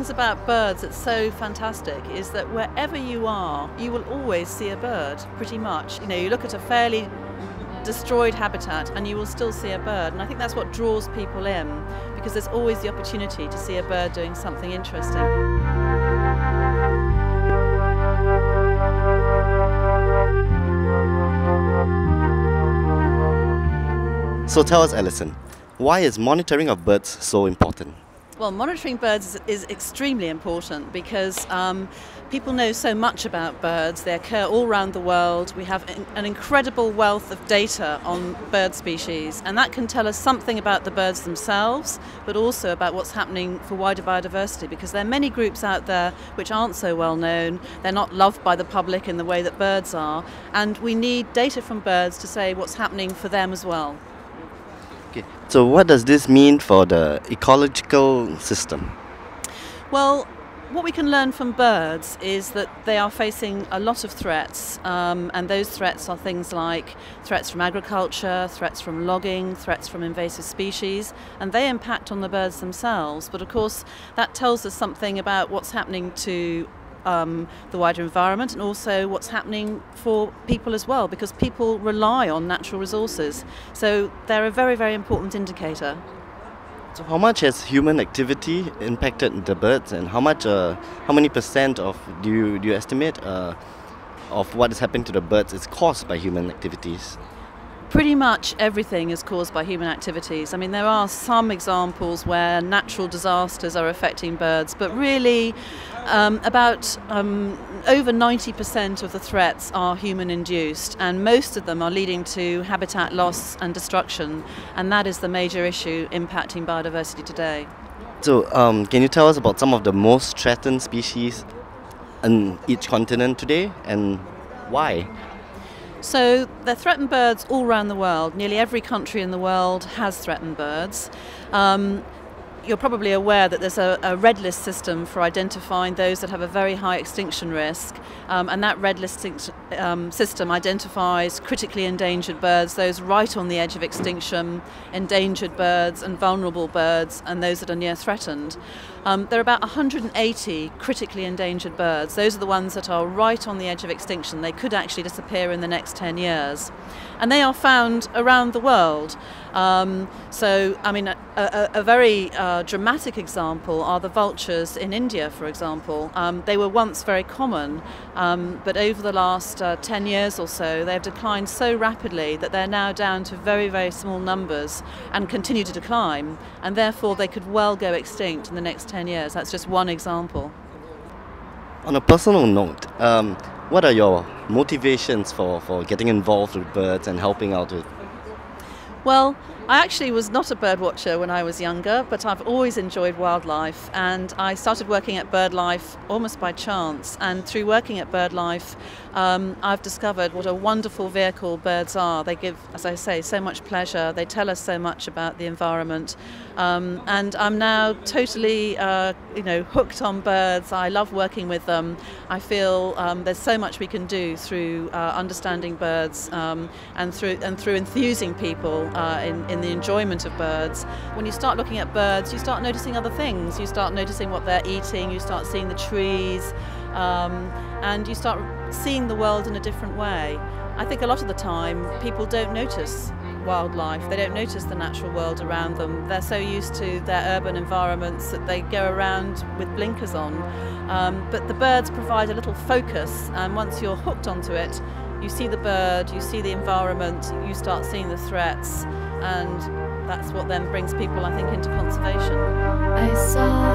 things about birds that's so fantastic is that wherever you are, you will always see a bird, pretty much. You know, you look at a fairly destroyed habitat and you will still see a bird, and I think that's what draws people in, because there's always the opportunity to see a bird doing something interesting. So tell us, Alison, why is monitoring of birds so important? Well, monitoring birds is extremely important because people know so much about birds. They occur all around the world. We have an incredible wealth of data on bird species, and that can tell us something about the birds themselves, but also about what's happening for wider biodiversity, because there are many groups out there which aren't so well known. They're not loved by the public in the way that birds are, and we need data from birds to say what's happening for them as well. Okay. So what does this mean for the ecological system? Well, what we can learn from birds is that they are facing a lot of threats, and those threats are things like threats from agriculture, threats from logging, threats from invasive species, and they impact on the birds themselves. But of course, that tells us something about what's happening to the wider environment, and also what's happening for people as well, because people rely on natural resources. So they're a very, very important indicator. So how much has human activity impacted the birds, and how many percent of do you estimate of what is happening to the birds is caused by human activities? Pretty much everything is caused by human activities. I mean, there are some examples where natural disasters are affecting birds, but really about over 90% of the threats are human-induced, and most of them are leading to habitat loss and destruction, and that is the major issue impacting biodiversity today. So can you tell us about some of the most threatened species on each continent today, and why? So there are threatened birds all around the world. Nearly every country in the world has threatened birds. You're probably aware that there's a red list system for identifying those that have a very high extinction risk, and that red list system identifies critically endangered birds, those right on the edge of extinction, endangered birds and vulnerable birds, and those that are near threatened. There are about 180 critically endangered birds. Those are the ones that are right on the edge of extinction. They could actually disappear in the next 10 years. And they are found around the world. So, I mean, a very dramatic example are the vultures in India, for example. They were once very common, but over the last 10 years or so, they've declined so rapidly that they're now down to very, very small numbers and continue to decline. And therefore, they could well go extinct in the next 10 years. That's just one example. On a personal note, what are your motivations for getting involved with birds and helping out with? Well, I actually was not a bird watcher when I was younger, but I've always enjoyed wildlife, and I started working at Birdlife almost by chance, and through working at Birdlife I've discovered what a wonderful vehicle birds are. They give, as I say, so much pleasure, they tell us so much about the environment, and I'm now totally hooked on birds. I love working with them. I feel there's so much we can do through understanding birds and through enthusing people in the enjoyment of birds. When you start looking at birds, you start noticing other things. You start noticing what they're eating, you start seeing the trees, and you start seeing the world in a different way. I think a lot of the time people don't notice wildlife, they don't notice the natural world around them. They're so used to their urban environments that they go around with blinkers on. But the birds provide a little focus, and once you're hooked onto it, you see the bird, you see the environment, you start seeing the threats, and that's what then brings people, I think, into conservation. I saw